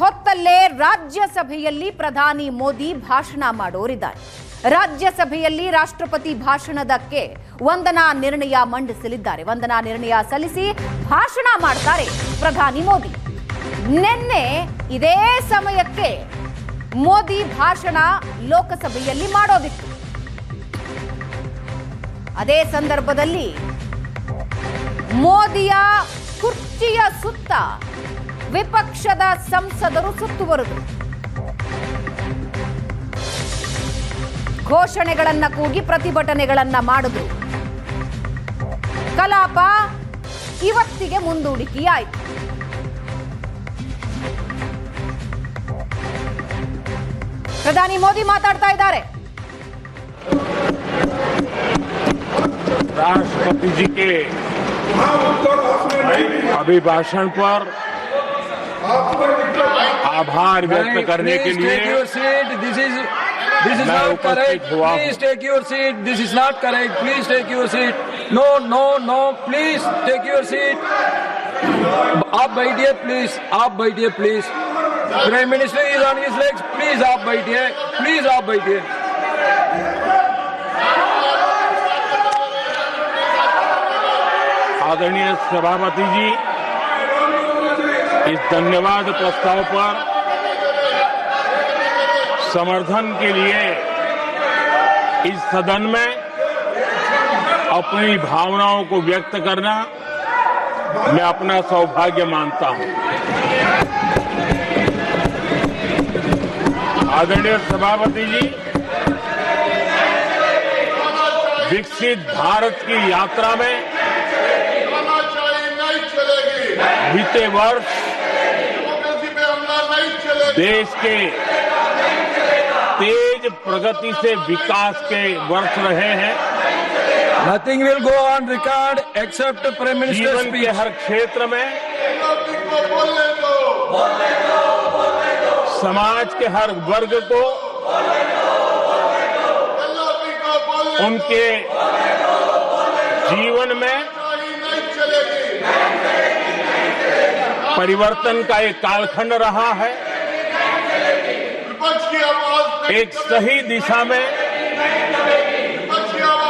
ಹೊತ್ತಲ್ಲೇ ರಾಜ್ಯಸಭೆಯಲ್ಲಿ ಪ್ರಧಾನಿ ಮೋದಿ ಭಾಷಣ ಮಾಡೋರಿದ್ದಾರೆ. ರಾಜ್ಯಸಭೆಯಲ್ಲಿ ರಾಷ್ಟ್ರಪತಿ ಭಾಷಣದಕ್ಕೆ ವಂದನಾ ನಿರ್ಣಯ ಮಂಡಿಸಲಿದ್ದಾರೆ. ವಂದನಾ ನಿರ್ಣಯ ಸಲ್ಲಿಸಿ ಭಾಷಣ ಮಾಡ್ತಾರೆ ಪ್ರಧಾನಿ ಮೋದಿ. ನಿನ್ನೆ ಇದೇ ಸಮಯಕ್ಕೆ ಮೋದಿ ಭಾಷಣ ಲೋಕಸಭೆಯಲ್ಲಿ ಮಾಡೋದಿತ್ತು. ಅದೇ ಸಂದರ್ಭದಲ್ಲಿ ಮೋದಿಯ ಕುರ್ಚಿಯ ಸುತ್ತ ವಿಪಕ್ಷದ ಸಂಸದರು ಸುತ್ತುವರಿದರು. ಘೋಷಣೆಗಳನ್ನ ಕೂಗಿ ಪ್ರತಿಭಟನೆಗಳನ್ನ ಮಾಡಿದ್ರು. ಕಲಾಪ ಇವತ್ತಿಗೆ ಮುಂದೂಡಿಕೆಯಾಯಿತು. ಪ್ರಧಾನಿ ಮೋದಿ ಮಾತಾಡ್ತಾ ಇದ್ದಾರೆ. राष्ट्रपति जी के अभिभाषण पर आभार व्यक्त करने के लिए This is not correct. Please take your seat. This is not correct. Please take your seat. No, no, no. Please take your seat. आप बैठिए please. आप बैठिए please. Prime Minister is on his legs. Please आप बैठिए. Please आप बैठिए. आदरणीय सभापति जी, इस धन्यवाद प्रस्ताव पर समर्थन के लिए इस सदन में अपनी भावनाओं को व्यक्त करना मैं अपना सौभाग्य मानता हूं। आदरणीय सभापति जी, विकसित भारत की यात्रा में बीते वर्ष देश के तेज प्रगति से विकास के वर्ष रहे हैं। Nothing will go on record except Prime Minister's जीवन speech. के हर क्षेत्र में समाज के हर वर्ग को उनके जीवन में परिवर्तन का एक कालखंड रहा है। एक सही दिशा में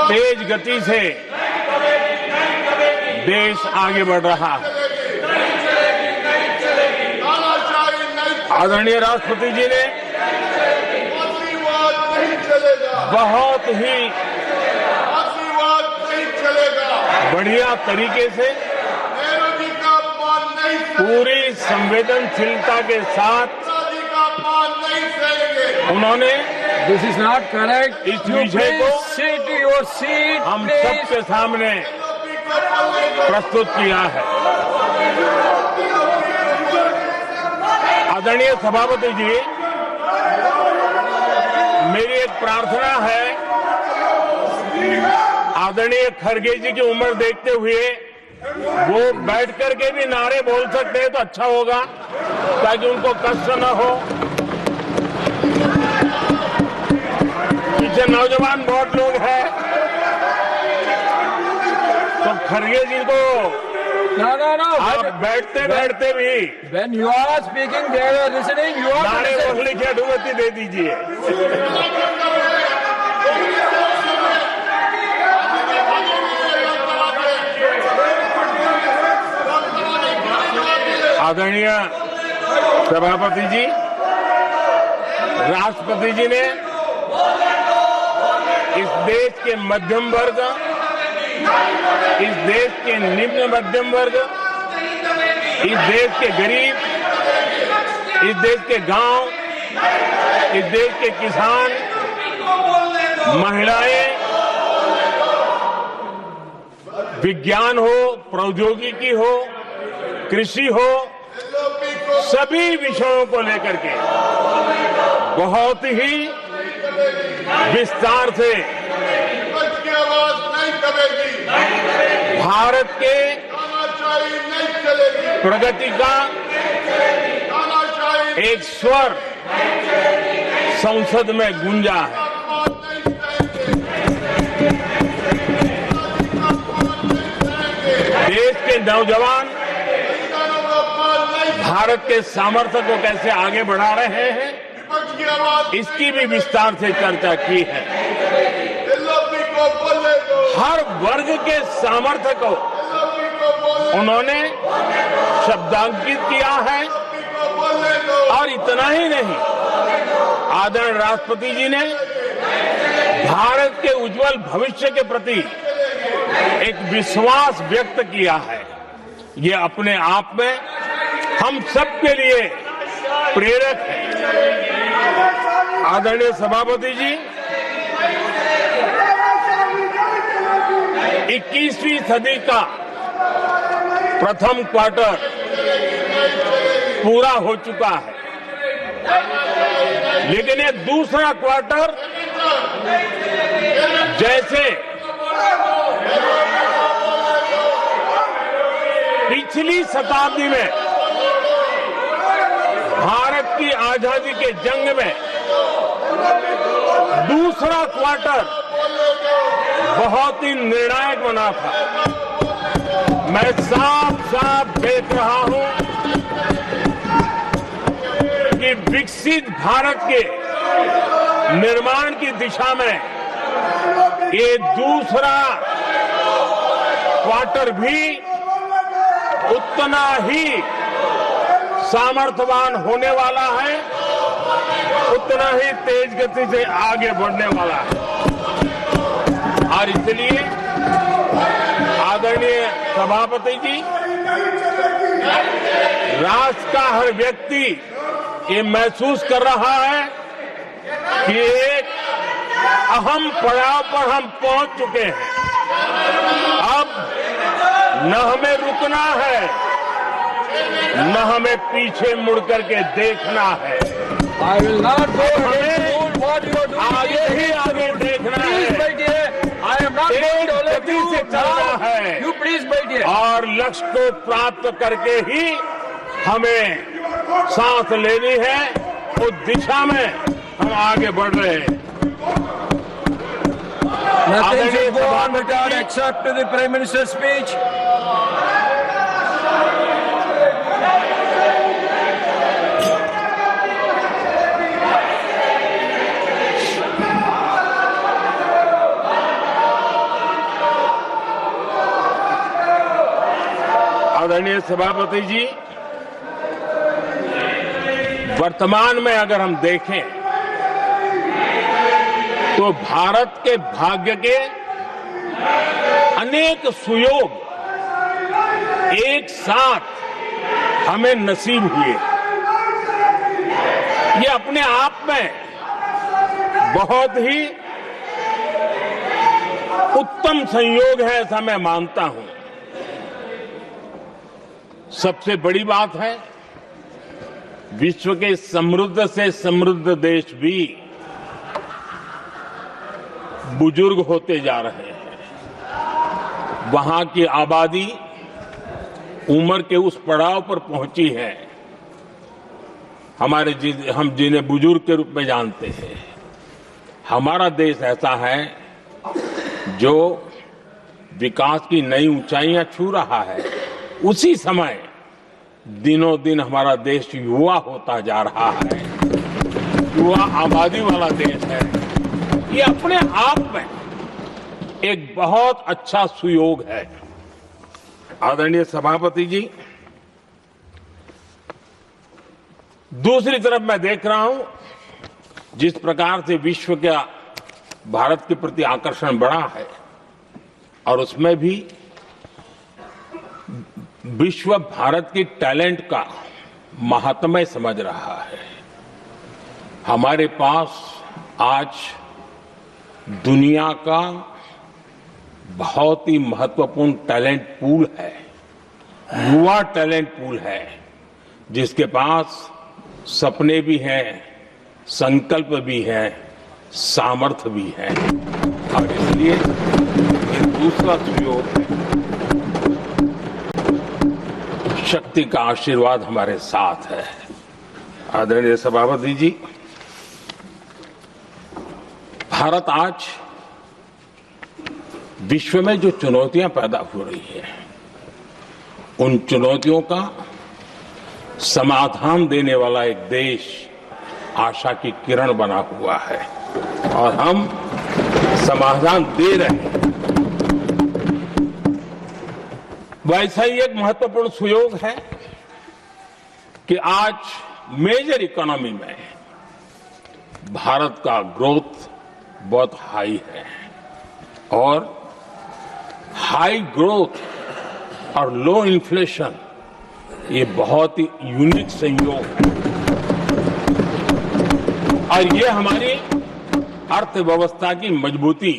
तेज गति से देश आगे बढ़ रहा है। आदरणीय राष्ट्रपति जी ने बहुत ही बढ़िया तरीके से पूरी संवेदनशीलता के साथ उन्होंने This is not correct. इस विषय को Sit your seat. हम please. सबके सामने प्रस्तुत किया है। आदरणीय सभापति जी, मेरी एक प्रार्थना है, आदरणीय खड़गे जी की उम्र देखते हुए वो बैठ करके भी नारे बोल सकते हैं तो अच्छा होगा, ताकि उनको कष्ट न हो। पीछे नौजवान बहुत लोग हैं, तो खड़गे जी को No, no, no. आप बैठते बैठते भी When you are speaking, they are listening. You are नारे listening. बोलने की अनुमति दे दीजिए। आदरणीय सभापति जी, राष्ट्रपति जी ने इस देश के मध्यम वर्ग, इस देश के निम्न मध्यम वर्ग, इस देश के गरीब, इस देश के गांव, इस देश के किसान, महिलाएं, विज्ञान हो, प्रौद्योगिकी हो, कृषि हो, सभी विषयों को लेकर के बहुत ही विस्तार से भारत के प्रगति का एक स्वर संसद में गूंजा है। देश के नौजवान भारत के सामर्थ्य को कैसे आगे बढ़ा रहे हैं, इसकी भी विस्तार से चर्चा की है। हर वर्ग के सामर्थ्य को उन्होंने शब्दांकित किया है। और इतना ही नहीं, आदरणीय राष्ट्रपति जी ने भारत के उज्जवल भविष्य के प्रति एक विश्वास व्यक्त किया है। ये अपने आप में हम सबके लिए प्रेरक है। आदरणीय सभापति जी, 21वीं सदी का प्रथम क्वार्टर पूरा हो चुका है, लेकिन ये दूसरा क्वार्टर जैसे पिछली शताब्दी में भारत की आजादी के जंग में दूसरा क्वार्टर बहुत ही निर्णायक बना था। मैं साफ साफ देख रहा हूं कि विकसित भारत के निर्माण की दिशा में ये दूसरा क्वार्टर भी उतना ही सामर्थ्यवान होने वाला है, उतना ही तेज गति से आगे बढ़ने वाला है। और इसलिए आदरणीय सभापति जी, राष्ट्र का हर व्यक्ति ये महसूस कर रहा है कि एक अहम पड़ाव पर हम पहुंच चुके हैं। अब न हमें रुकना है, न हमें पीछे मुड़ करके देखना है। I will not go ahead what you are doing. आगे ही आगे देखना Please, है, my dear. I am not going to let गति you से चलना now. है। You please, my dear. और लक्ष्य को प्राप्त करके ही हमें सांस लेनी है। उस दिशा में हम आगे बढ़ रहे हैं। Nothing should go on without except to the Prime Minister's speech. आदरणीय सभापति जी, वर्तमान में अगर हम देखें तो भारत के भाग्य के अनेक सुयोग एक साथ हमें नसीब हुए। ये अपने आप में बहुत ही उत्तम संयोग है, ऐसा मैं मानता हूं। सबसे बड़ी बात है, विश्व के समृद्ध से समृद्ध देश भी बुजुर्ग होते जा रहे हैं। वहां की आबादी उम्र के उस पड़ाव पर पहुंची है हम जिन्हें बुजुर्ग के रूप में जानते हैं। हमारा देश ऐसा है जो विकास की नई ऊंचाइयां छू रहा है। उसी समय दिनों दिन हमारा देश युवा होता जा रहा है, युवा आबादी वाला देश है। ये अपने आप में एक बहुत अच्छा सुयोग है। आदरणीय सभापति जी, दूसरी तरफ मैं देख रहा हूं जिस प्रकार से विश्व का भारत के प्रति आकर्षण बढ़ा है, और उसमें भी विश्व भारत की टैलेंट का महात्म्य समझ रहा है। हमारे पास आज दुनिया का बहुत ही महत्वपूर्ण टैलेंट पूल है, युवा टैलेंट पूल है, जिसके पास सपने भी हैं, संकल्प भी है, सामर्थ्य भी है। और इसलिए ये दूसरा सुयोग है। शक्ति का आशीर्वाद हमारे साथ है। आदरणीय सभापति जी, भारत आज विश्व में जो चुनौतियां पैदा हो रही हैं, उन चुनौतियों का समाधान देने वाला एक देश आशा की किरण बना हुआ है और हम समाधान दे रहे हैं। वैसा ही एक महत्वपूर्ण सुयोग है कि आज मेजर इकोनॉमी में भारत का ग्रोथ बहुत हाई है और हाई ग्रोथ और लो इन्फ्लेशन ये बहुत ही यूनिक संयोग है और ये हमारी अर्थव्यवस्था की मजबूती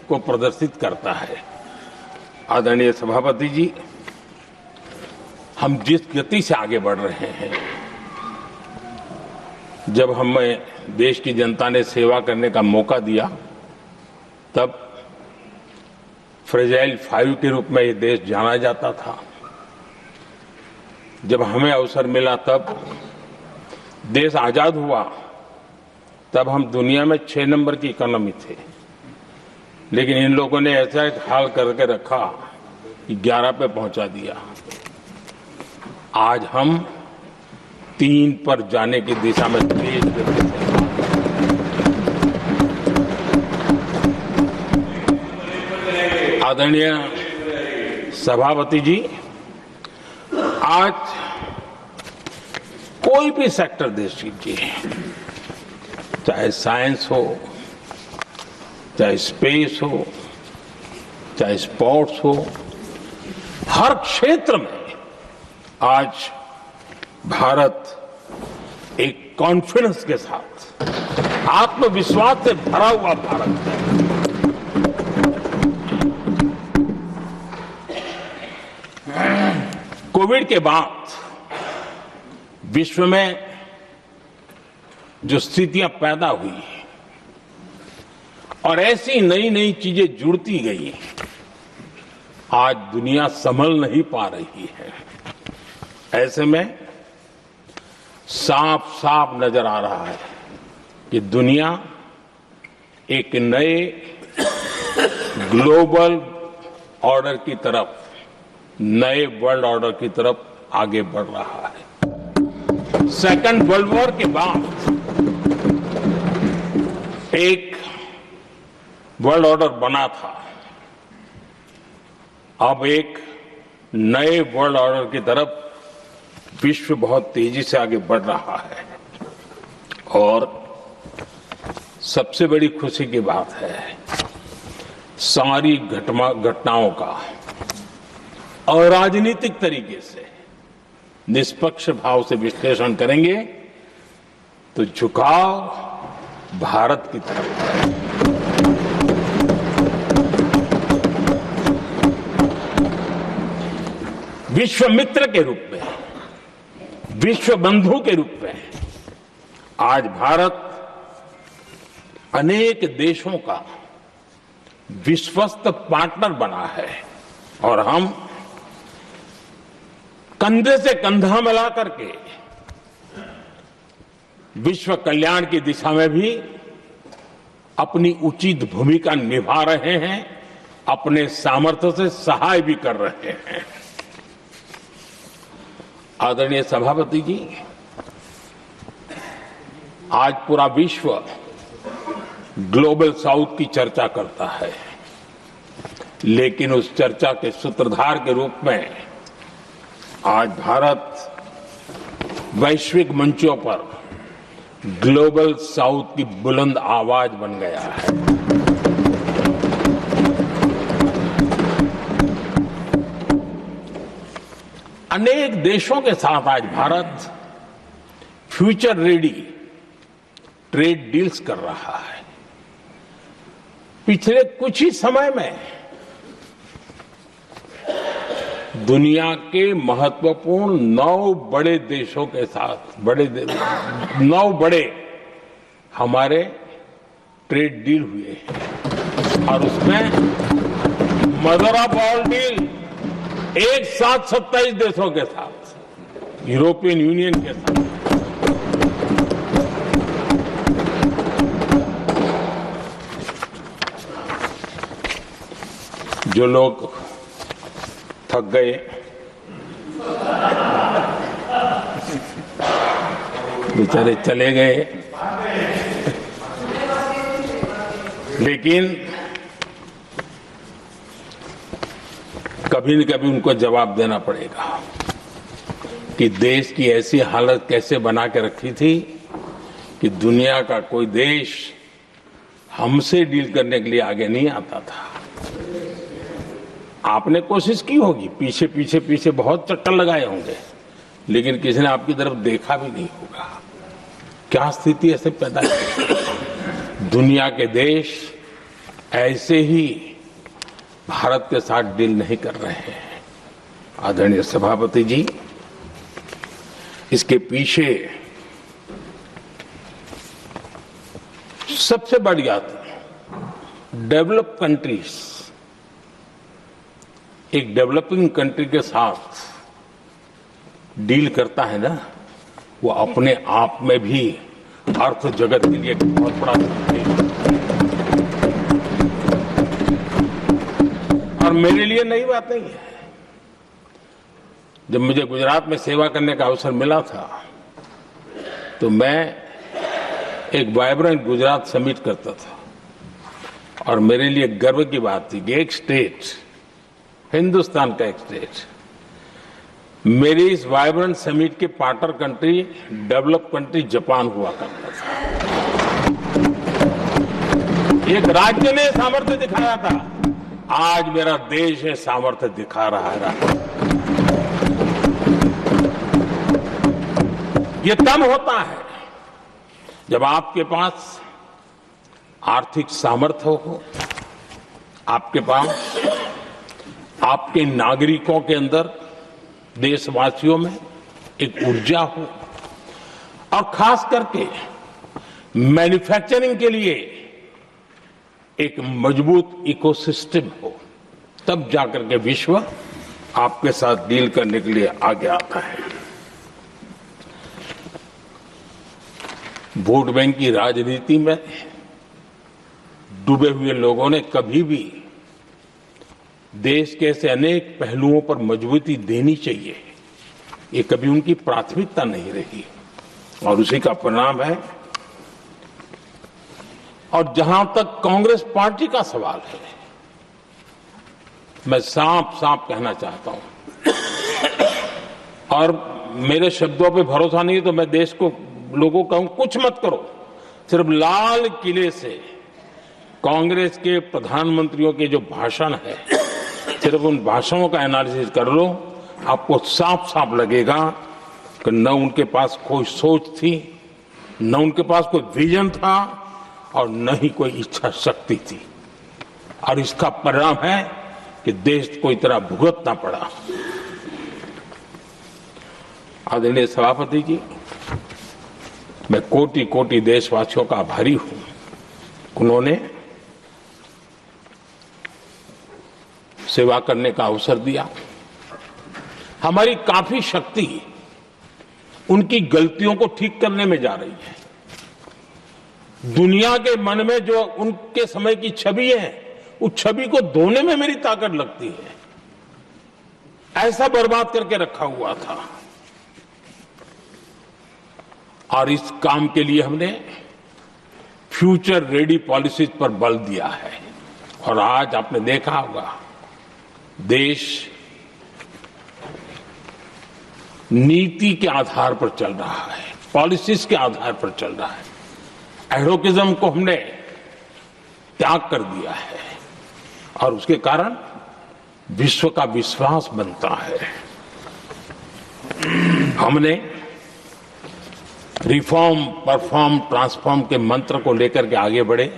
को प्रदर्शित करता है। आदरणीय सभापति जी, हम जिस गति से आगे बढ़ रहे हैं, जब हमें देश की जनता ने सेवा करने का मौका दिया तब फ्रेजाइल 5 के रूप में ये देश जाना जाता था। जब हमें अवसर मिला तब देश आजाद हुआ तब हम दुनिया में 6 नंबर की इकोनॉमी थे, लेकिन इन लोगों ने ऐसा एक हाल करके रखा कि 11 पे पहुंचा दिया। आज हम 3 पर जाने की दिशा में तेज गति से आदरणीय सभापति जी, आज कोई भी सेक्टर देश लीजिए, चाहे साइंस हो, चाहे स्पेस हो, चाहे स्पोर्ट्स हो, हर क्षेत्र में आज भारत एक कॉन्फिडेंस के साथ, आत्मविश्वास से भरा हुआ भारत है। कोविड के बाद विश्व में जो स्थितियां पैदा हुई और ऐसी नई नई चीजें जुड़ती गई, आज दुनिया संभल नहीं पा रही है। ऐसे में साफ साफ नजर आ रहा है कि दुनिया एक नए ग्लोबल ऑर्डर की तरफ, नए वर्ल्ड ऑर्डर की तरफ आगे बढ़ रहा है। सेकेंड वर्ल्ड वॉर के बाद एक वर्ल्ड ऑर्डर बना था, अब एक नए वर्ल्ड ऑर्डर की तरफ विश्व बहुत तेजी से आगे बढ़ रहा है। और सबसे बड़ी खुशी की बात है, सारी घटनाओं का अराजनीतिक तरीके से, निष्पक्ष भाव से विश्लेषण करेंगे तो झुकाव भारत की तरफ है। विश्व मित्र के रूप में, विश्व बंधु के रूप में आज भारत अनेक देशों का विश्वस्त पार्टनर बना है और हम कंधे से कंधा मिला करके विश्व कल्याण की दिशा में भी अपनी उचित भूमिका निभा रहे हैं, अपने सामर्थ्य से सहाय भी कर रहे हैं। आदरणीय सभापति जी, आज पूरा विश्व ग्लोबल साउथ की चर्चा करता है, लेकिन उस चर्चा के सूत्रधार के रूप में आज भारत वैश्विक मंचों पर ग्लोबल साउथ की बुलंद आवाज बन गया है। अनेक देशों के साथ आज Bharat future ready trade deals कर रहा है। पिछले कुछ ही समय में दुनिया के महत्वपूर्ण 9 बड़े देशों के साथ 9 बड़े हमारे ट्रेड डील हुए हैं और उसमें मदर ऑफ ऑल डील एक साथ 27 देशों के साथ, यूरोपियन यूनियन के साथ। जो लोग थक गए बेचारे चले गए, लेकिन कभी न कभी उनको जवाब देना पड़ेगा कि देश की ऐसी हालत कैसे बना के रखी थी कि दुनिया का कोई देश हमसे डील करने के लिए आगे नहीं आता था। आपने कोशिश की होगी, पीछे पीछे पीछे बहुत चक्कर लगाए होंगे, लेकिन किसी ने आपकी तरफ देखा भी नहीं होगा। क्या स्थिति ऐसे पैदा की? दुनिया के देश ऐसे ही भारत के साथ डील नहीं कर रहे हैं। आदरणीय सभापति जी, इसके पीछे सबसे बड़ी बात, डेवलप कंट्रीज एक डेवलपिंग कंट्री के साथ डील करता है ना, वो अपने आप में भी अर्थ जगत के लिए बहुत बड़ा है। और मेरे लिए नई बात नहीं है। जब मुझे गुजरात में सेवा करने का अवसर मिला था तो मैं एक वाइब्रेंट गुजरात समिट करता था, और मेरे लिए गर्व की बात थी कि एक स्टेट, हिंदुस्तान का एक स्टेट, मेरी इस वाइब्रेंट समिट के partner country, develop country Japan हुआ करता था। एक राज्य ने सामर्थ्य दिखाया था, आज मेरा देश ये सामर्थ्य दिखा रहा है। ये तब होता है जब आपके पास आर्थिक सामर्थ्य हो, आपके पास आपके नागरिकों के अंदर, देशवासियों में एक ऊर्जा हो, और खास करके मैन्युफैक्चरिंग के लिए एक मजबूत इकोसिस्टम हो, तब जाकर के विश्व आपके साथ डील करने के लिए आगे आता है। वोट बैंक की राजनीति में डूबे हुए लोगों ने कभी भी देश के ऐसे अनेक पहलुओं पर मजबूती देनी चाहिए, ये कभी उनकी प्राथमिकता नहीं रही, और उसी का परिणाम है। और जहां तक कांग्रेस पार्टी का सवाल है, मैं साफ साफ कहना चाहता हूं, और मेरे शब्दों पे भरोसा नहीं तो मैं देश को, लोगों कहूं कुछ मत करो, सिर्फ लाल किले से कांग्रेस के प्रधानमंत्रियों के जो भाषण है, सिर्फ उन भाषणों का एनालिसिस कर लो, आपको साफ साफ लगेगा कि न उनके पास कोई सोच थी, न उनके पास कोई विजन था, और न ही कोई इच्छा शक्ति थी। और इसका परिणाम है कि देश को इतना भुगतना पड़ा। आदरणीय सभापति जी, मैं कोटि कोटि देशवासियों का आभारी हूं, उन्होंने सेवा करने का अवसर दिया। हमारी काफी शक्ति उनकी गलतियों को ठीक करने में जा रही है। दुनिया के मन में जो उनके समय की छवि है, उस छवि को धोने में मेरी ताकत लगती है। ऐसा बर्बाद करके रखा हुआ था, और इस काम के लिए हमने फ्यूचर रेडी पॉलिसीज पर बल दिया है। और आज आपने देखा होगा, देश नीति के आधार पर चल रहा है, पॉलिसीज के आधार पर चल रहा है। एडोकिज्म को हमने त्याग कर दिया है, और उसके कारण विश्व का विश्वास बनता है। हमने रिफॉर्म, परफॉर्म, ट्रांसफॉर्म के मंत्र को लेकर के आगे बढ़े,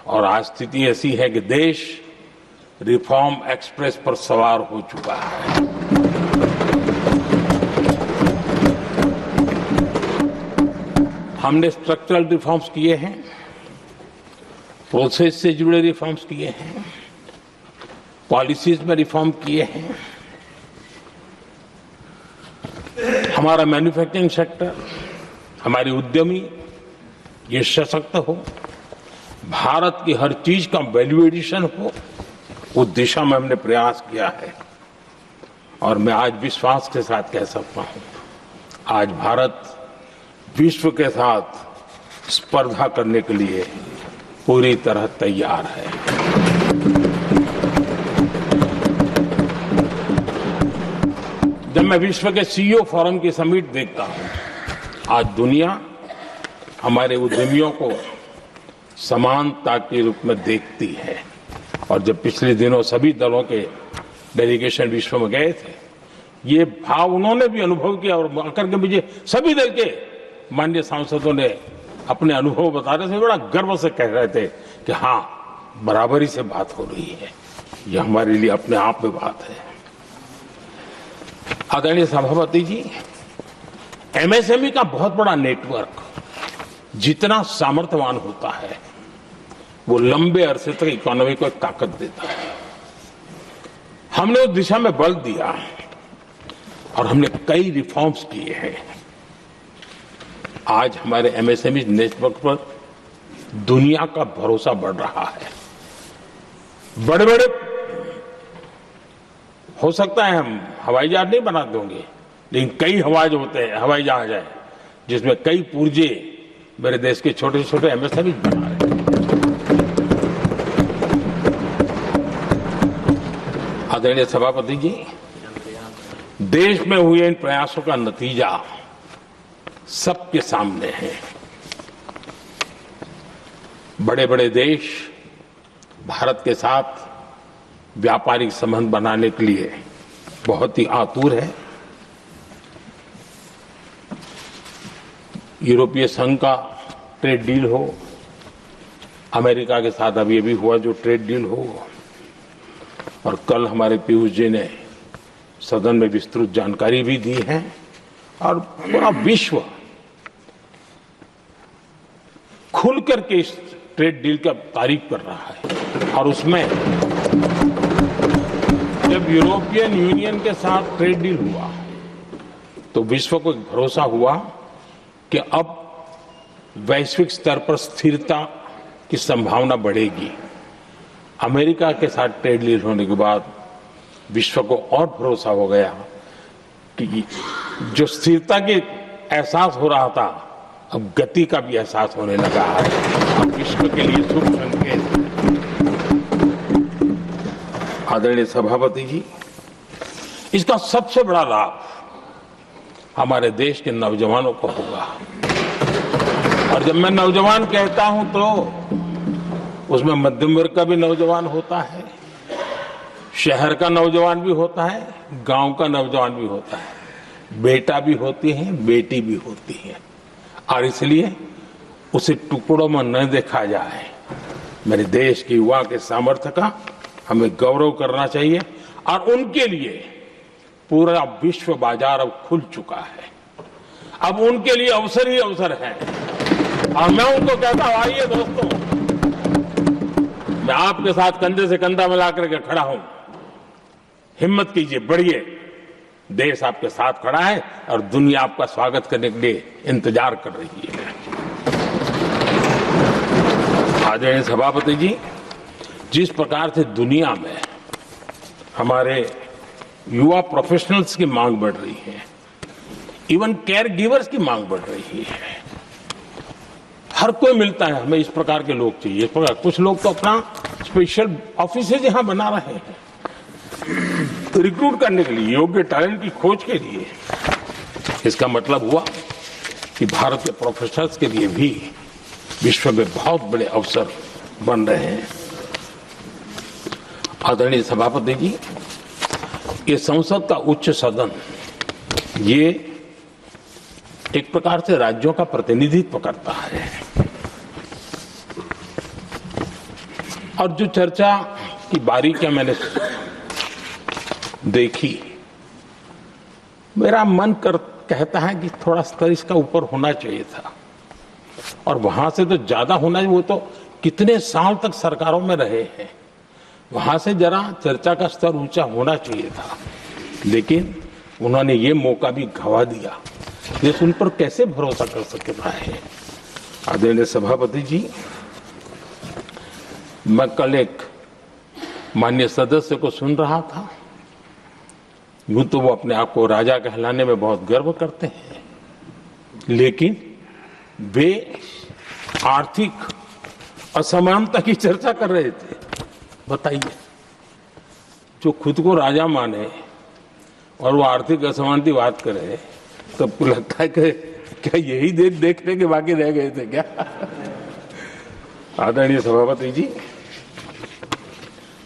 और आज स्थिति ऐसी है कि देश रिफॉर्म एक्सप्रेस पर सवार हो चुका है। हमने स्ट्रक्चरल रिफॉर्म्स किए हैं, प्रोसेस से जुड़े रिफॉर्म्स किए हैं, पॉलिसीज में रिफॉर्म किए हैं। हमारा मैन्युफैक्चरिंग सेक्टर, हमारे उद्यमी ये सशक्त हो, भारत की हर चीज का वैल्यू एडिशन हो, उस दिशा में हमने प्रयास किया है। और मैं आज विश्वास के साथ कह सकता हूं, आज भारत विश्व के साथ स्पर्धा करने के लिए पूरी तरह तैयार है। जब मैं विश्व के सीईओ फोरम की समिट देखता हूं, आज दुनिया हमारे उद्यमियों को समानता के रूप में देखती है। और जब पिछले दिनों सभी दलों के डेलीगेशन विश्व में गए थे, ये भाव उन्होंने भी अनुभव किया और आकर के मुझे सभी दल के माननीय सांसदों ने अपने अनुभव बता रहे थे, बड़ा गर्व से कह रहे थे कि हाँ, बराबरी से बात हो रही है। यह हमारे लिए अपने आप में बात है। आदरणीय सभापति जी, एमएसएमई का बहुत बड़ा नेटवर्क जितना सामर्थ्यवान होता है, वो लंबे अरसे तक इकोनॉमी को एक ताकत देता है। हमने उस दिशा में बल दिया और हमने कई रिफॉर्म्स किए हैं। आज हमारे एमएसएमई नेटवर्क पर दुनिया का भरोसा बढ़ रहा है। बड़े बड़े हो सकता है हम हवाई जहाज नहीं बना देंगे, लेकिन कई हवाई जहाज हैं जिसमें कई पुर्जे मेरे देश के छोटे छोटे एमएसएमई बना रहे हैं। आदरणीय सभापति जी, देश में हुए इन प्रयासों का नतीजा सबके सामने है। बड़े बड़े देश भारत के साथ व्यापारिक संबंध बनाने के लिए बहुत ही आतुर है। यूरोपीय संघ का ट्रेड डील हो, अमेरिका के साथ अभी अभी हुआ जो ट्रेड डील हो, और कल हमारे पीयूष जी ने सदन में विस्तृत जानकारी भी दी है। और पूरा विश्व खुल करके इस ट्रेड डील का तारीफ कर रहा है। और उसमें जब यूरोपियन यूनियन के साथ ट्रेड डील हुआ तो विश्व को एक भरोसा हुआ कि अब वैश्विक स्तर पर स्थिरता की संभावना बढ़ेगी। अमेरिका के साथ ट्रेड डील होने के बाद विश्व को और भरोसा हो गया कि जो स्थिरता के एहसास हो रहा था, अब गति का भी एहसास होने लगा है। अब विश्व के लिए शुभ संकेत। आदरणीय सभापति जी, इसका सबसे बड़ा लाभ हमारे देश के नौजवानों को होगा। और जब मैं नौजवान कहता हूं तो उसमें मध्यम वर्ग का भी नौजवान होता है, शहर का नौजवान भी होता है, गांव का नौजवान भी होता है, बेटा भी होती है, बेटी भी होती है। और इसलिए उसे टुकड़ों में न देखा जाए। मेरे देश के युवा के सामर्थ्य का हमें गौरव करना चाहिए। और उनके लिए पूरा विश्व बाजार अब खुल चुका है। अब उनके लिए अवसर ही अवसर है। और मैं उनको कहता हूं, आइए दोस्तों, मैं आपके साथ कंधे से कंधा मिला करके खड़ा हूं। हिम्मत कीजिए, बढ़िए। देश आपके साथ खड़ा है और दुनिया आपका स्वागत करने के लिए इंतजार कर रही है। आदरणीय सभापति जी, जिस प्रकार से दुनिया में हमारे युवा प्रोफेशनल्स की मांग बढ़ रही है, इवन केयर गिवर्स की मांग बढ़ रही है। हर कोई मिलता है, हमें इस प्रकार के लोग चाहिए। इस प्रकार कुछ लोग तो अपना स्पेशल ऑफिस यहां बना रहे हैं तो रिक्रूट करने के लिए, योग्य टैलेंट की खोज के लिए। इसका मतलब हुआ कि भारत के प्रोफेशनल्स के लिए भी विश्व में बहुत बड़े अवसर बन रहे हैं। आदरणीय सभापति जी, ये संसद का उच्च सदन, ये एक प्रकार से राज्यों का प्रतिनिधित्व करता है। और जो चर्चा की बारीकियां मैंने देखी, मेरा मन कहता है कि थोड़ा स्तर इसका ऊपर होना चाहिए था। और वहां से तो ज्यादा होना चाहिए। वो तो कितने साल तक सरकारों में रहे हैं, वहां से जरा चर्चा का स्तर ऊंचा होना चाहिए था। लेकिन उन्होंने ये मौका भी गंवा दिया। देश उन पर कैसे भरोसा कर सकता है। आदरणीय सभापति जी, मैं कल एक माननीय सदस्य को सुन रहा था। यूं तो वो अपने आप को राजा कहलाने में बहुत गर्व करते हैं, लेकिन वे आर्थिक असमानता की चर्चा कर रहे थे। बताइए, जो खुद को राजा माने और वो आर्थिक असमानता की बात करे, तो लगता है कि क्या यही देखने के बाकी रह गए थे क्या? आदरणीय सभापति जी,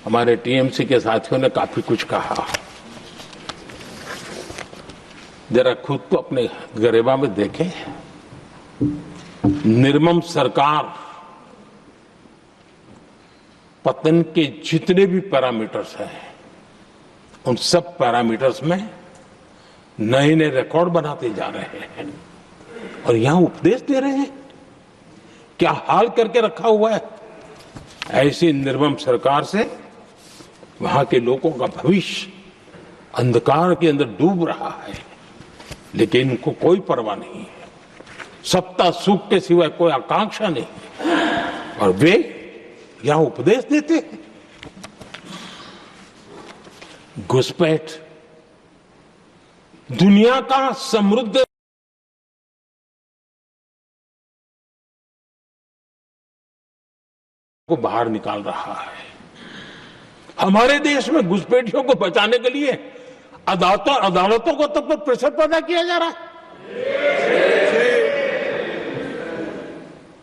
हमारे टीएमसी के साथियों ने काफी कुछ कहा। जरा खुद को अपने गरिमा में देखें। निर्मम सरकार पतन के जितने भी पैरामीटर्स हैं, उन सब पैरामीटर्स में नए नए रिकॉर्ड बनाते जा रहे हैं और यहां उपदेश दे रहे हैं। क्या हाल करके रखा हुआ है। ऐसी निर्मम सरकार से वहां के लोगों का भविष्य अंधकार के अंदर डूब रहा है, लेकिन इनको कोई परवाह नहीं है। सत्ता सुख के सिवाय कोई आकांक्षा नहीं, और वे यहां उपदेश देते हैं। घुसपैठ दुनिया का समृद्ध को बाहर निकाल रहा है। हमारे देश में घुसपैठियों को बचाने के लिए अदालतों को तब तक प्रेशर पैदा किया जा रहा है।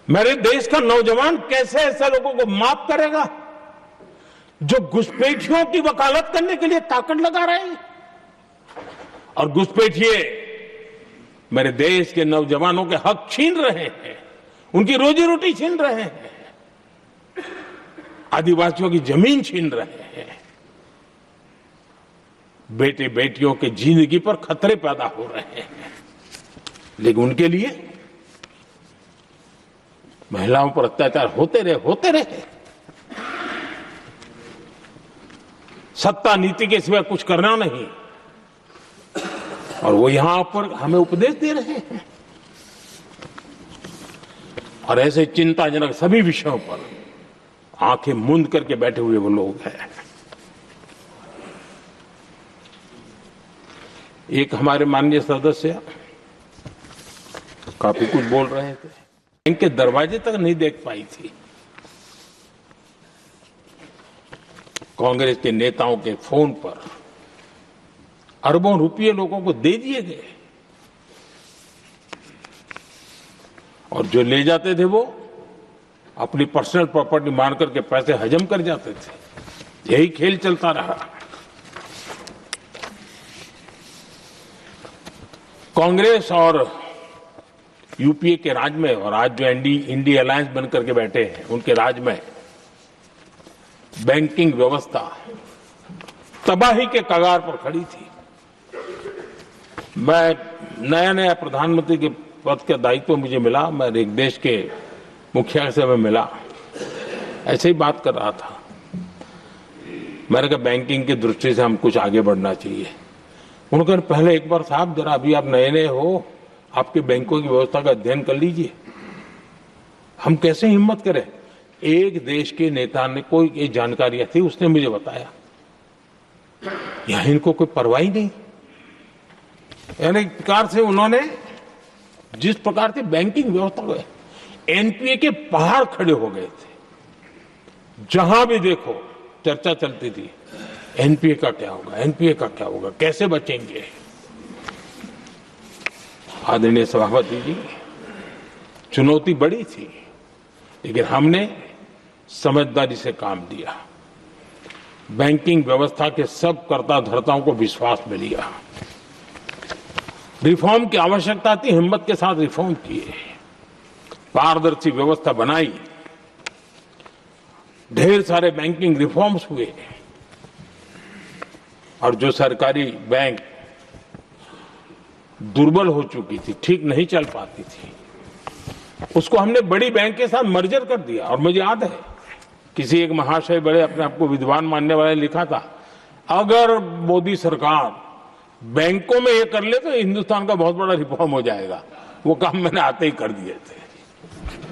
मेरे देश का नौजवान कैसे ऐसे लोगों को माफ करेगा जो घुसपैठियों की वकालत करने के लिए ताकत लगा रहे हैं। और घुसपैठिए मेरे देश के नौजवानों के हक छीन रहे हैं, उनकी रोजी रोटी छीन रहे हैं, आदिवासियों की जमीन छीन रहे हैं। बेटे बेटियों के जिंदगी पर खतरे पैदा हो रहे हैं, लेकिन उनके लिए महिलाओं पर अत्याचार होते रहे। सत्ता नीति के सिवा कुछ करना नहीं, और वो यहां पर हमें उपदेश दे रहे हैं। और ऐसे चिंताजनक सभी विषयों पर आंखें मूंद करके बैठे हुए वो लोग हैं। एक हमारे माननीय सदस्य काफी कुछ बोल रहे थे, बैंक के दरवाजे तक नहीं देख पाई थी। कांग्रेस के नेताओं के फोन पर अरबों रुपये लोगों को दे दिए गए, और जो ले जाते थे वो अपनी पर्सनल प्रॉपर्टी मान करके पैसे हजम कर जाते थे। यही खेल चलता रहा। कांग्रेस और यूपीए के राज में, और आज जो इंडिया अलायंस बन करके बैठे हैं, उनके राज में बैंकिंग व्यवस्था तबाही के कगार पर खड़ी थी। मैं नया प्रधानमंत्री के पद का दायित्व मुझे मिला, मैं एक देश के मुखिया से मैं मिला, ऐसे ही बात कर रहा था। मैंने कहा बैंकिंग की दृष्टि से हम कुछ आगे बढ़ना चाहिए। उन्होंने कहा पहले एक बार साहब जरा अभी आप नए हो, आपके बैंकों की व्यवस्था का अध्ययन कर लीजिए। हम कैसे हिम्मत करें। एक देश के नेता ने कोई एक जानकारियां थी, उसने मुझे बताया, यहां इनको कोई परवाह ही नहीं। यानी एक प्रकार से उन्होंने जिस प्रकार से बैंकिंग व्यवस्था को एनपीए के पहाड़ खड़े हो गए थे। जहां भी देखो चर्चा चलती थी, एनपीए का क्या होगा, एनपीए का क्या होगा, कैसे बचेंगे। आदरणीय सभापति जी, चुनौती बड़ी थी, लेकिन हमने समझदारी से काम दिया। बैंकिंग व्यवस्था के सब कर्ता धर्ताओं को विश्वास में लिया। रिफॉर्म की आवश्यकता थी, हिम्मत के साथ रिफॉर्म किए, पारदर्शी व्यवस्था बनाई, ढेर सारे बैंकिंग रिफॉर्म्स हुए, और जो सरकारी बैंक दुर्बल हो चुकी थी, ठीक नहीं चल पाती थी, उसको हमने बड़ी बैंक के साथ मर्जर कर दिया। और मुझे याद है किसी एक महाशय बड़े अपने आप को विद्वान मानने वाले ने लिखा था, अगर मोदी सरकार बैंकों में ये कर ले तो हिंदुस्तान का बहुत बड़ा रिफॉर्म हो जाएगा। वो काम मैंने आते ही कर दिए थे।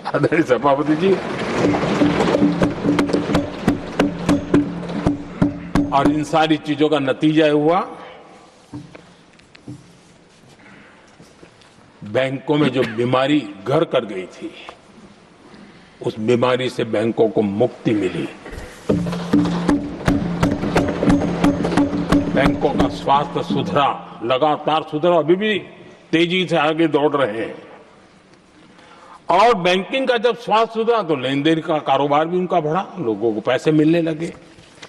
आदरणीय सभापति जी, और इन सारी चीजों का नतीजा हुआ बैंकों में जो बीमारी घर कर गई थी, उस बीमारी से बैंकों को मुक्ति मिली। बैंकों का स्वास्थ्य सुधरा, लगातार सुधरा, अभी भी तेजी से आगे दौड़ रहे हैं। और बैंकिंग का जब स्वास्थ्य सुधरा तो लेन देन का कारोबार भी उनका बढ़ा, लोगों को पैसे मिलने लगे,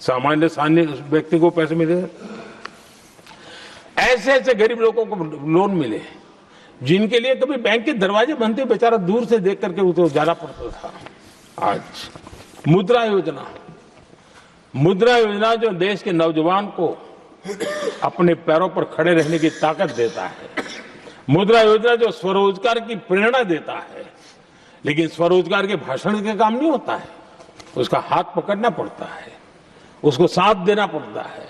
सामान्य व्यक्ति को पैसे मिले। ऐसे ऐसे गरीब लोगों को लोन मिले जिनके लिए कभी बैंक के दरवाजे बंद थे, बेचारा दूर से देख करके उसे जाना पड़ता था। आज मुद्रा योजना जो देश के नौजवान को अपने पैरों पर खड़े रहने की ताकत देता है, मुद्रा योजना जो स्वरोजगार की प्रेरणा देता है, लेकिन स्वरोजगार के भाषण के काम नहीं होता है, उसका हाथ पकड़ना पड़ता है, उसको साथ देना पड़ता है,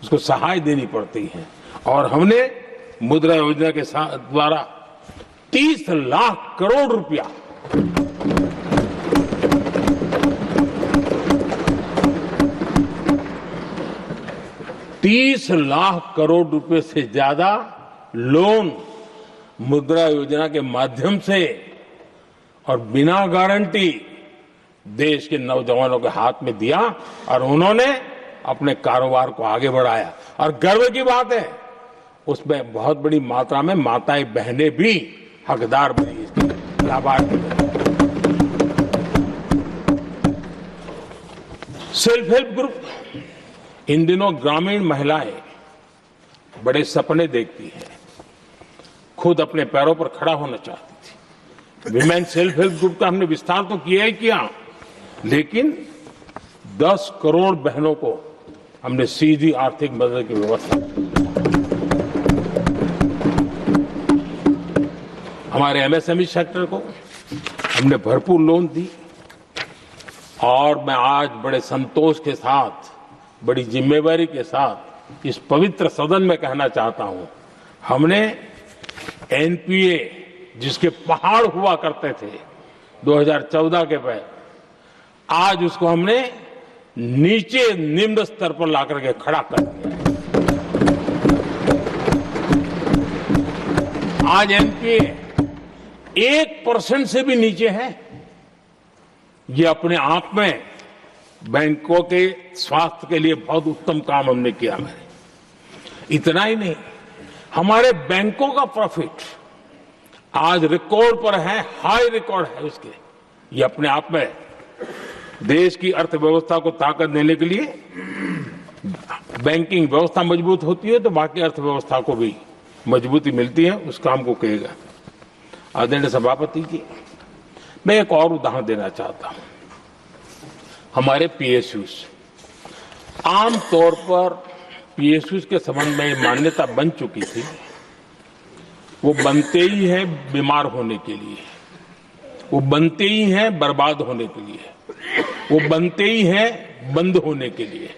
उसको सहाय देनी पड़ती है। और हमने मुद्रा योजना के द्वारा 30 लाख करोड़ रुपया $30 लाख करोड़ रुपए से ज्यादा लोन मुद्रा योजना के माध्यम से और बिना गारंटी देश के नौजवानों के हाथ में दिया और उन्होंने अपने कारोबार को आगे बढ़ाया। और गर्व की बात है, उसमें बहुत बड़ी मात्रा में माताएं बहनें भी हकदार बनी, इसकी लाभार्थी बनी। सेल्फ हेल्प ग्रुप, इन दिनों ग्रामीण महिलाएं बड़े सपने देखती हैं, खुद अपने पैरों पर खड़ा होना चाहती थी। विमेन सेल्फ हेल्प ग्रुप का हमने विस्तार तो किया ही किया, लेकिन 10 करोड़ बहनों को हमने सीधी आर्थिक मदद की व्यवस्था की। हमारे एमएसएमई सेक्टर को हमने भरपूर लोन दी। और मैं आज बड़े संतोष के साथ, बड़ी जिम्मेवारी के साथ इस पवित्र सदन में कहना चाहता हूं, हमने एनपीए जिसके पहाड़ हुआ करते थे 2014 के पहले, आज उसको हमने नीचे निम्न स्तर पर लाकर के खड़ा कर दिया है। आज एनपीए 1% से भी नीचे है। ये अपने आप में बैंकों के स्वास्थ्य के लिए बहुत उत्तम काम हमने किया है। इतना ही नहीं, हमारे बैंकों का प्रॉफिट आज रिकॉर्ड पर है, हाई रिकॉर्ड है उसके। ये अपने आप में देश की अर्थव्यवस्था को ताकत देने के लिए, बैंकिंग व्यवस्था मजबूत होती है तो बाकी अर्थव्यवस्था को भी मजबूती मिलती है। उस काम को कहेगा आदरणीय सभापति जी। मैं एक और उदाहरण देना चाहता हूं। हमारे पीएसयूज, आमतौर पर पीएसयूज के संबंध में मान्यता बन चुकी थी, वो बनते ही हैं बीमार होने के लिए, वो बनते ही हैं बर्बाद होने के लिए, वो बनते ही हैं बंद होने के लिए।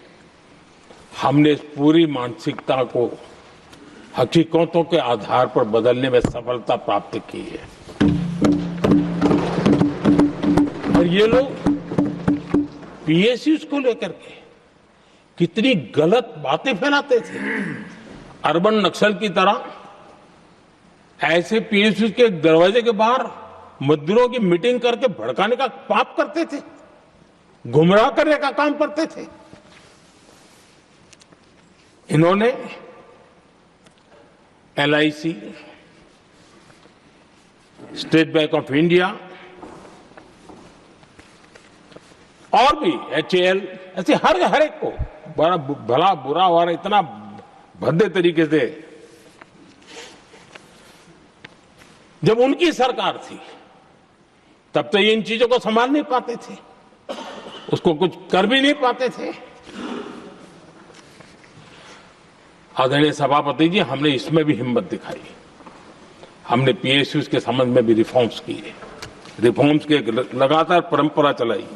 हमने इस पूरी मानसिकता को हकीकतों के आधार पर बदलने में सफलता प्राप्त की है। और ये लोग पीएसयूज को लेकर के कितनी गलत बातें फैलाते थे। अर्बन नक्सल की तरह ऐसे पीएसयूज के दरवाजे के बाहर मजदूरों की मीटिंग करके भड़काने का पाप करते थे, गुमराह करने का काम करते थे। इन्होंने LIC, state bank of India और भी एचएएल, ऐसे हर एक को बड़ा भला बुरा और इतना भद्दे तरीके से, जब उनकी सरकार थी तब तो ये इन चीजों को संभाल नहीं पाते थे, उसको कुछ कर भी नहीं पाते थे। आदरणीय सभापति जी, हमने इसमें भी हिम्मत दिखाई। हमने पीएसयूज के संबंध में भी रिफॉर्म्स किए, रिफॉर्म्स की लगातार परंपरा चलाई।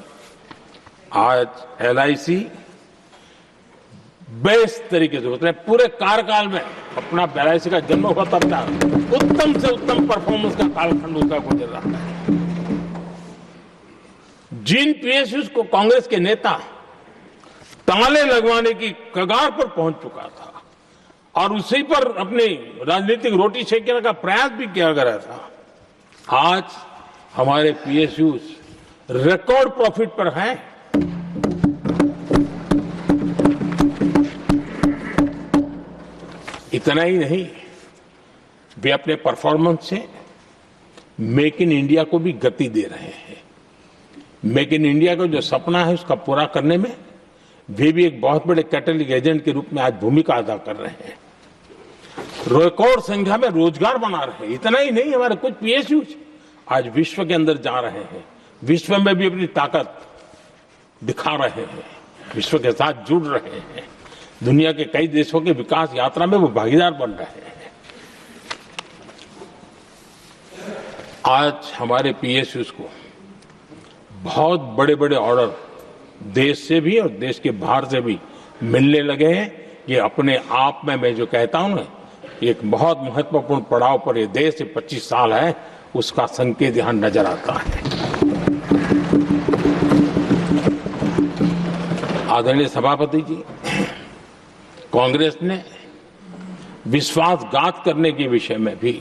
आज एलआईसी बेस्ट तरीके से उसने पूरे कार्यकाल में अपना एलआईसी का जन्म हुआ तब तक उत्तम से उत्तम परफॉर्मेंस का कालखंड उसका गुजर रहा है। जिन पीएसयूज को कांग्रेस के नेता ताले लगवाने की कगार पर पहुंच चुका था, और उसी पर अपनी राजनीतिक रोटी सेकने का प्रयास भी किया गया था। आज हमारे पीएसयूज रिकॉर्ड प्रॉफिट पर हैं। इतना ही नहीं, वे अपने परफॉर्मेंस से मेक इन इंडिया को भी गति दे रहे हैं। मेक इन इंडिया का जो सपना है उसका पूरा करने में वे भी एक बहुत बड़े कैटलिक एजेंट के रूप में आज भूमिका अदा कर रहे हैं। रिकॉर्ड संख्या में रोजगार बना रहे हैं। इतना ही नहीं, हमारे कुछ पीएसयूज आज विश्व के अंदर जा रहे हैं, विश्व में भी अपनी ताकत दिखा रहे हैं, विश्व के साथ जुड़ रहे हैं, दुनिया के कई देशों के विकास यात्रा में वो भागीदार बन रहे हैं। आज हमारे पीएसयूज को बहुत बड़े बड़े ऑर्डर देश से भी और देश के बाहर से भी मिलने लगे हैं। ये अपने आप में मैं जो कहता हूं ना, एक बहुत महत्वपूर्ण पड़ाव पर ये देश 25 साल है, उसका संकेत यहां नजर आता है। आदरणीय सभापति जी, कांग्रेस ने विश्वासघात करने के विषय में भी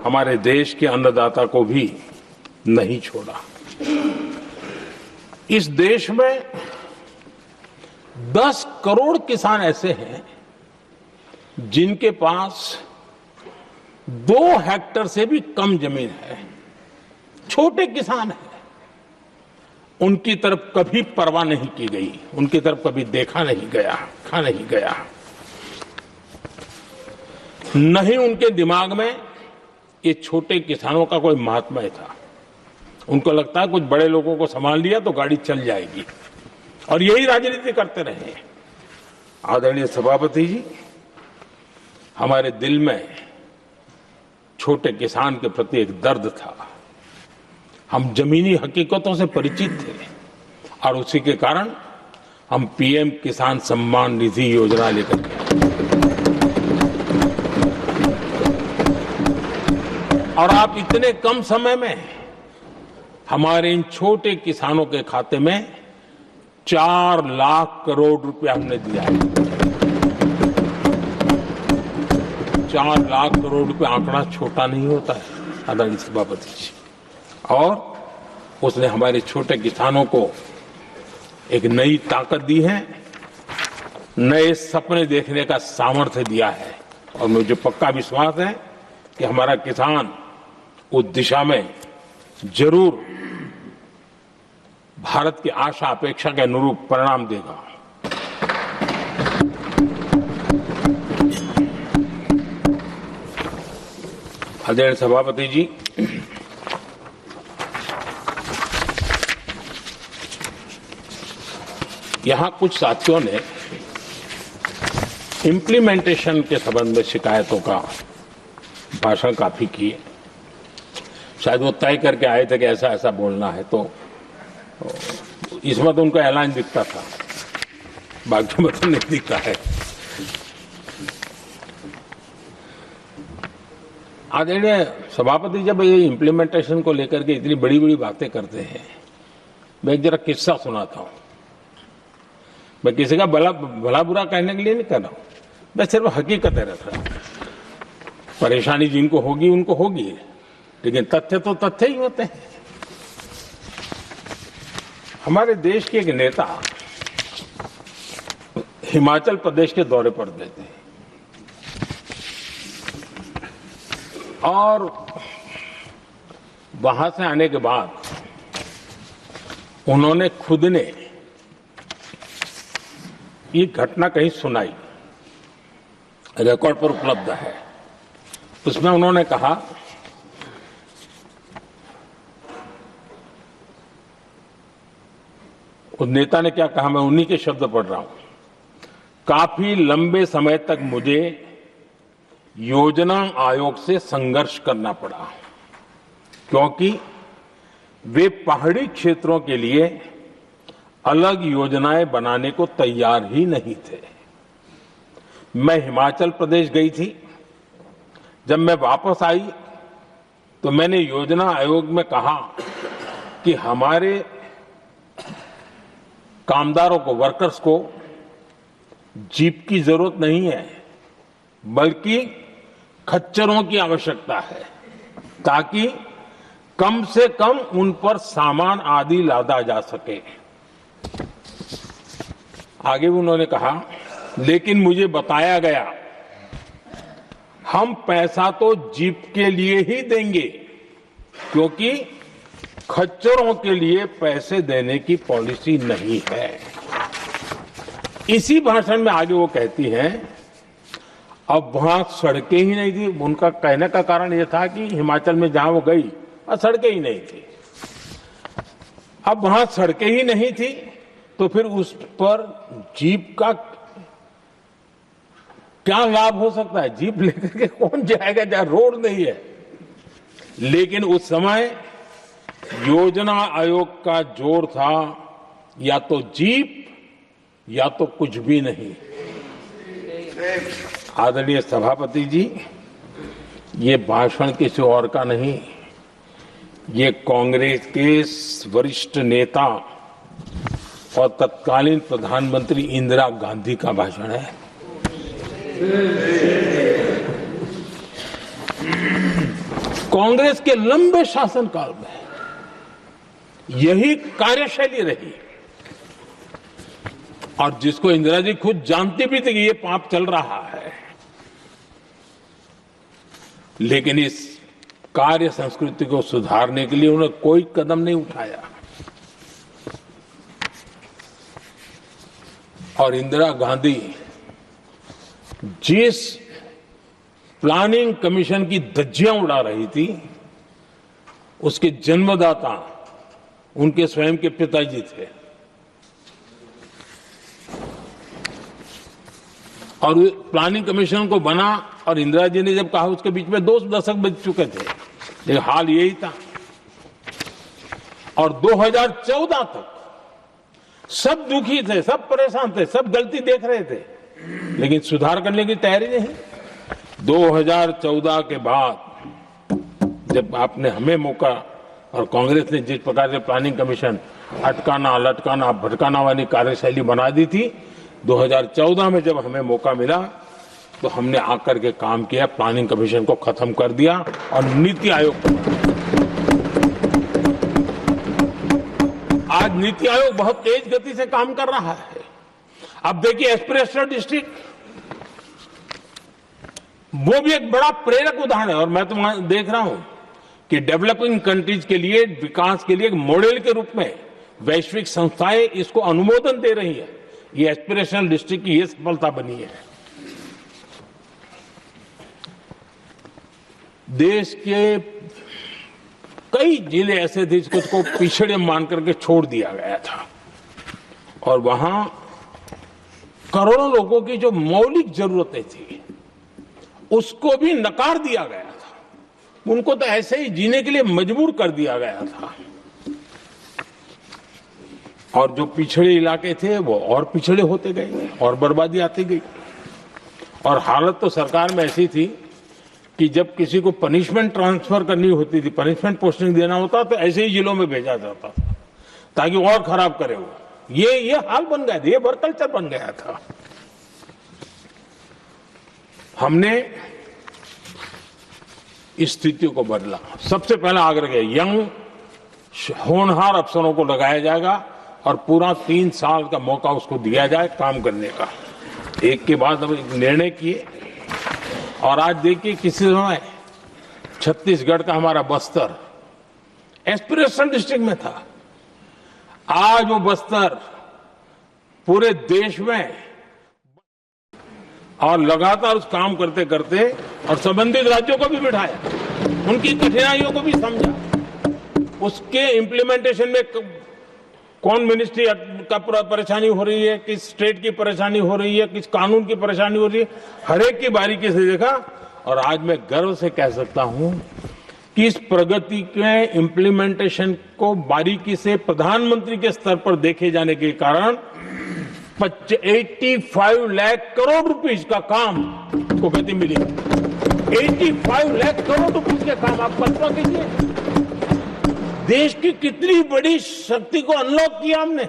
हमारे देश के अन्नदाता को भी नहीं छोड़ा। इस देश में 10 करोड़ किसान ऐसे हैं जिनके पास 2 हेक्टेयर से भी कम जमीन है, छोटे किसान हैं। उनकी तरफ कभी परवाह नहीं की गई, उनकी तरफ कभी देखा नहीं गया, देखा नहीं गया। नहीं उनके दिमाग में ये छोटे किसानों का कोई महात्मा था। उनको लगता है कुछ बड़े लोगों को संभाल लिया तो गाड़ी चल जाएगी, और यही राजनीति करते रहे। आदरणीय सभापति जी, हमारे दिल में छोटे किसान के प्रति एक दर्द था। हम जमीनी हकीकतों से परिचित थे और उसी के कारण हम पीएम किसान सम्मान निधि योजना लेकर के और आप इतने कम समय में हमारे इन छोटे किसानों के खाते में 4 लाख करोड़ रुपया हमने दिया है। 4 लाख करोड़ रुपया आंकड़ा छोटा नहीं होता है आदरणीय सभापति जी। और उसने हमारे छोटे किसानों को एक नई ताकत दी है, नए सपने देखने का सामर्थ्य दिया है। और मुझे पक्का विश्वास है कि हमारा किसान उस दिशा में जरूर भारत की आशा अपेक्षा के अनुरूप परिणाम देगा। आदरणीय सभापति जी, यहां कुछ साथियों ने इम्प्लीमेंटेशन के संबंध में शिकायतों का भाषण काफी किए। शायद वो तय करके आए थे कि ऐसा ऐसा बोलना है, तो इसमें तो उनका ऐलान दिखता था, बाकी में तो नहीं दिखता है। आदरणीय सभापति, जब ये इम्प्लीमेंटेशन को लेकर के इतनी बड़ी बड़ी बातें करते हैं, मैं एक जरा किस्सा सुनाता हूं। मैं किसी का भला बुरा कहने के लिए नहीं कर रहा हूं, मैं सिर्फ हकीकत है रख रहा हूं। परेशानी जिनको होगी उनको होगी, लेकिन तथ्य तो तथ्य ही होते हैं। हमारे देश के एक नेता हिमाचल प्रदेश के दौरे पर गए थे और वहां से आने के बाद उन्होंने खुद ने ये घटना कहीं सुनाई, रिकॉर्ड पर उपलब्ध है। उसमें उन्होंने कहा, उस नेता ने क्या कहा, मैं उन्हीं के शब्द पढ़ रहा हूं। काफी लंबे समय तक मुझे योजना आयोग से संघर्ष करना पड़ा, क्योंकि वे पहाड़ी क्षेत्रों के लिए अलग योजनाएं बनाने को तैयार ही नहीं थे। मैं हिमाचल प्रदेश गई थी, जब मैं वापस आई तो मैंने योजना आयोग में कहा कि हमारे कामदारों को, वर्कर्स को जीप की जरूरत नहीं है, बल्कि खच्चरों की आवश्यकता है, ताकि कम से कम उन पर सामान आदि लादा जा सके। आगे उन्होंने कहा, लेकिन मुझे बताया गया हम पैसा तो जीप के लिए ही देंगे, क्योंकि खच्चरों के लिए पैसे देने की पॉलिसी नहीं है। इसी भाषण में आगे वो कहती हैं, अब वहां सड़कें ही नहीं थी। उनका कहने का कारण यह था कि हिमाचल में जहां वो गई वहां सड़कें ही नहीं थी। अब वहां सड़कें ही नहीं थी तो फिर उस पर जीप का क्या लाभ हो सकता है? जीप लेकर के कौन जाएगा जहां रोड नहीं है? लेकिन उस समय योजना आयोग का जोर था या तो जीप या तो कुछ भी नहीं। आदरणीय सभापति जी, ये भाषण किसी और का नहीं, ये कांग्रेस के वरिष्ठ नेता और तत्कालीन प्रधानमंत्री इंदिरा गांधी का भाषण है। कांग्रेस के लंबे शासनकाल में यही कार्यशैली रही, और जिसको इंदिरा जी खुद जानती भी थी कि ये पाप चल रहा है, लेकिन इस कार्य संस्कृति को सुधारने के लिए उन्होंने कोई कदम नहीं उठाया। और इंदिरा गांधी जिस प्लानिंग कमीशन की धज्जियां उड़ा रही थी, उसके जन्मदाता उनके स्वयं के पिताजी थे। और प्लानिंग कमीशन को बना और इंदिरा जी ने जब कहा, उसके बीच में 2 दशक बज चुके थे, लेकिन हाल यही था। और 2014 तक सब दुखी थे, सब परेशान थे, सब गलती देख रहे थे, लेकिन सुधार करने की तैयारी नहीं। 2014 के बाद जब आपने हमें मौका और कांग्रेस ने जिस प्रकार से प्लानिंग कमीशन अटकाना लटकाना भटकाना वाली कार्यशैली बना दी थी, 2014 में जब हमें मौका मिला तो हमने आकर के काम किया, प्लानिंग कमीशन को खत्म कर दिया और नीति आयोग को। आज नीति आयोग बहुत तेज गति से काम कर रहा है। अब देखिए एस्पिरेशनल डिस्ट्रिक्ट, वो भी एक बड़ा प्रेरक उदाहरण है। और मैं तो वहां देख रहा हूं कि डेवलपिंग कंट्रीज के लिए, विकास के लिए एक मॉडल के रूप में वैश्विक संस्थाएं इसको अनुमोदन दे रही है। ये एस्पिरेशनल डिस्ट्रिक्ट की ये सफलता बनी है। देश के कई जिले ऐसे थे जिसको पिछड़े मान करके छोड़ दिया गया था, और वहां करोड़ों लोगों की जो मौलिक जरूरतें थी उसको भी नकार दिया गया था। उनको तो ऐसे ही जीने के लिए मजबूर कर दिया गया था, और जो पिछड़े इलाके थे वो और पिछड़े होते गए और बर्बादी आती गई। और हालत तो सरकार में ऐसी थी कि जब किसी को पनिशमेंट ट्रांसफर करनी होती थी, पनिशमेंट पोस्टिंग देना होता, तो ऐसे ही जिलों में भेजा जाता था ताकि और खराब करे वो। ये हाल बन गया था, ये वर्क कल्चर बन गया था। हमने इस स्थिति को बदला। सबसे पहला आग्रह किया, यंग होनहार अफसरों को लगाया जाएगा और पूरा 3 साल का मौका उसको दिया जाए काम करने का। एक के बाद हम निर्णय किए, और आज देखिए किसी समय छत्तीसगढ़ का हमारा बस्तर एस्पिरेशनल डिस्ट्रिक्ट में था, आज वो बस्तर पूरे देश में, और लगातार उस काम करते करते और संबंधित राज्यों को भी बिठाया, उनकी कठिनाइयों को भी समझा, उसके इम्प्लीमेंटेशन में कौन मिनिस्ट्री का परेशानी हो रही है, किस स्टेट की परेशानी हो रही है, किस कानून की परेशानी हो रही है, हर एक की बारीकी से देखा। और आज मैं गर्व से कह सकता हूं कि इस प्रगति के इम्प्लीमेंटेशन को बारीकी से प्रधानमंत्री के स्तर पर देखे जाने के कारण 85 लाख करोड़ रुपीस का काम को गति मिली। 85 लाख करोड़ रुपीस के काम, आप कल्पना कीजिए देश की कितनी बड़ी शक्ति को अनलॉक किया हमने।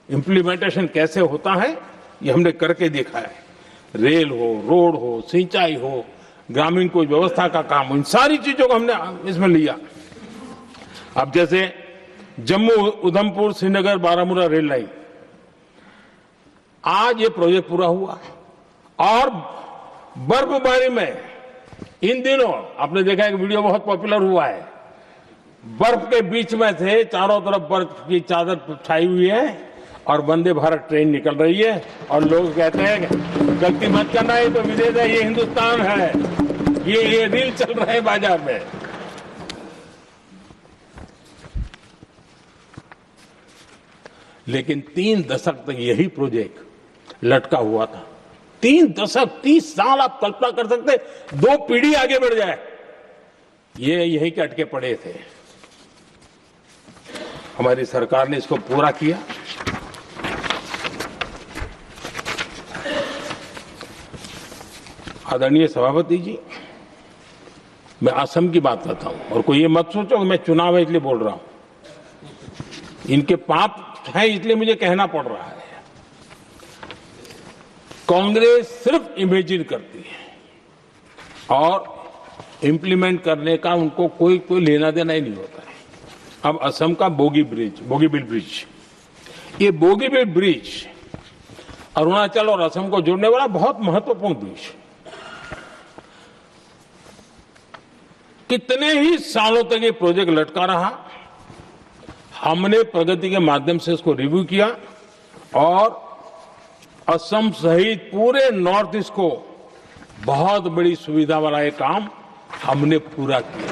इंप्लीमेंटेशन कैसे होता है ये हमने करके देखा है। रेल हो, रोड हो, सिंचाई हो, ग्रामीण कोई व्यवस्था का काम हो, इन सारी चीजों को हमने इसमें लिया। अब जैसे जम्मू उधमपुर श्रीनगर बारामूला रेल लाइन, आज ये प्रोजेक्ट पूरा हुआ। और बर्फबारी में इन दिनों आपने देखा एक वीडियो बहुत पॉपुलर हुआ है, बर्फ के बीच में से चारों तरफ बर्फ की चादर छाई हुई है और वंदे भारत ट्रेन निकल रही है और लोग कहते हैं गलती मत करना, है तो विदेश है, ये हिंदुस्तान है, ये रील चल रहे हैं बाजार में। लेकिन 3 दशक तक यही प्रोजेक्ट लटका हुआ था। 3 दशक, 30 साल आप कल्पना कर सकते, 2 पीढ़ी आगे बढ़ जाए, ये यहीं के अटके पड़े थे। हमारी सरकार ने इसको पूरा किया। आदरणीय सभापति जी, मैं असम की बात करता हूं और कोई ये मत सोचो कि मैं चुनाव है इसलिए बोल रहा हूं। इनके पाप है इसलिए मुझे कहना पड़ रहा है। कांग्रेस सिर्फ इमेजिन करती है और इंप्लीमेंट करने का उनको कोई लेना देना ही नहीं होता है। अब असम का बोगीबिल ब्रिज, ये बोगीबिल ब्रिज अरुणाचल और असम को जोड़ने वाला बहुत महत्वपूर्ण ब्रिज, कितने ही सालों तक ये प्रोजेक्ट लटका रहा। हमने प्रगति के माध्यम से इसको रिव्यू किया और असम सहित पूरे नॉर्थ ईस्ट को बहुत बड़ी सुविधा वाला ये काम हमने पूरा किया।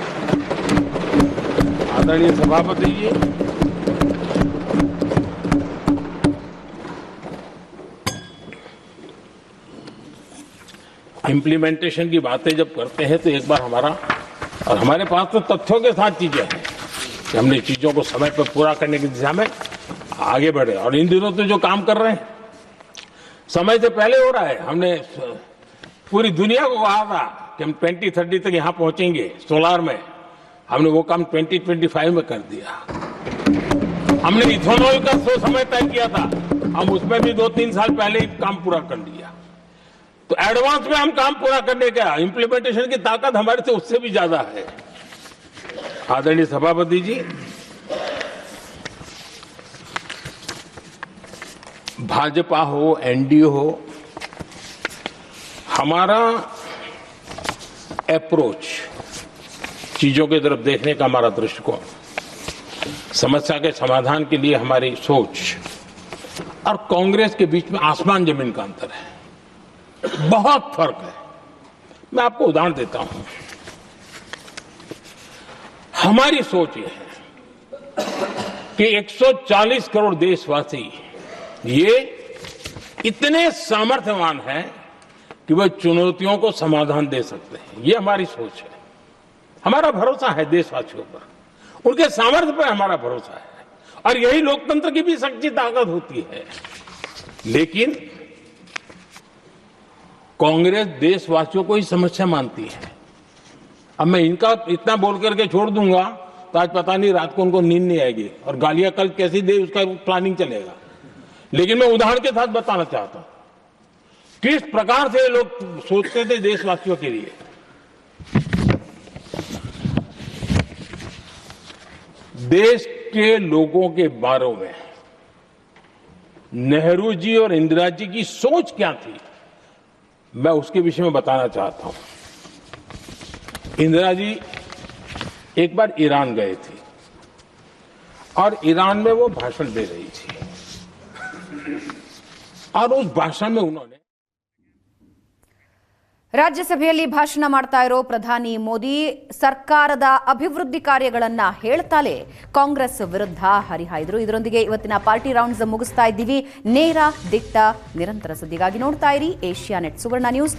आदरणीय सभापति जी, इंप्लीमेंटेशन की बातें जब करते हैं तो एक बार हमारे पास तो तथ्यों के साथ चीजें हैं कि हमने चीजों को समय पर पूरा करने की दिशा में आगे बढ़े। और इन दिनों तो जो काम कर रहे हैं समय से पहले हो रहा है। हमने पूरी दुनिया को कहा था कि हम 2030 तक यहां पहुंचेंगे सोलार में, हमने वो काम 2025 में कर दिया। हमने इथेनॉल का समय तय किया था, हम उसमें भी 2-3 साल पहले ही काम पूरा कर लिया। तो एडवांस में हम काम पूरा करने का इंप्लीमेंटेशन की ताकत हमारे से उससे भी ज्यादा है। आदरणीय सभापति जी, भाजपा हो, एनडीए हो, हमारा अप्रोच, चीजों की तरफ देखने का हमारा दृष्टिकोण, समस्या के समाधान के लिए हमारी सोच और कांग्रेस के बीच में आसमान जमीन का अंतर है, बहुत फर्क है। मैं आपको उदाहरण देता हूं। हमारी सोच यह है कि 140 करोड़ देशवासी ये इतने सामर्थ्यवान हैं कि वह चुनौतियों को समाधान दे सकते हैं। ये हमारी सोच है। हमारा भरोसा है देशवासियों पर, उनके सामर्थ्य पर हमारा भरोसा है और यही लोकतंत्र की भी सच्ची ताकत होती है। लेकिन कांग्रेस देशवासियों को ही समस्या मानती है। अब मैं इनका इतना बोल करके छोड़ दूंगा तो आज पता नहीं रात को उनको नींद नहीं आएगी और गालियां कल कैसी दे उसका प्लानिंग चलेगा। लेकिन मैं उदाहरण के साथ बताना चाहता हूं किस प्रकार से लोग सोचते थे देशवासियों के लिए। देश के लोगों के बारे में नेहरू जी और इंदिरा जी की सोच क्या थी, मैं उसके विषय में बताना चाहता हूं। इंदिरा जी एक बार ईरान गए थे और ईरान में वो भाषण दे रही थी और उस भाषण में उन्होंने ರಾಜ್ಯಸಭೆಯಲ್ಲಿ ಭಾಷಣ ಮಾಡ್ತಾ ಇರೋ ಪ್ರಧಾನಿ ಮೋದಿ ಸರ್ಕಾರದ ಅಭಿವೃದ್ಧಿ ಕಾರ್ಯಗಳನ್ನ ಹೇಳ್ತಾಲೆ ಕಾಂಗ್ರೆಸ್ ವಿರುದ್ಧ ಹರಿಹಾಯ್ದ್ರು. ಇದರೊಂದಿಗೆ ಇವತ್ತಿನ ಪಾರ್ಟಿ ರೌಂಡ್ಸ್ ಮುಗಿಸ್ತಾ ಇದ್ದೀವಿ. ನೇರ ದಿಟ್ಟ ನಿರಂತರ ಸುದ್ದಿಗಾಗಿ ನೋಡ್ತಾ ಇರಿ ಏಷ್ಯಾನೆಟ್ ಸುವರ್ಣ ನ್ಯೂಸ್.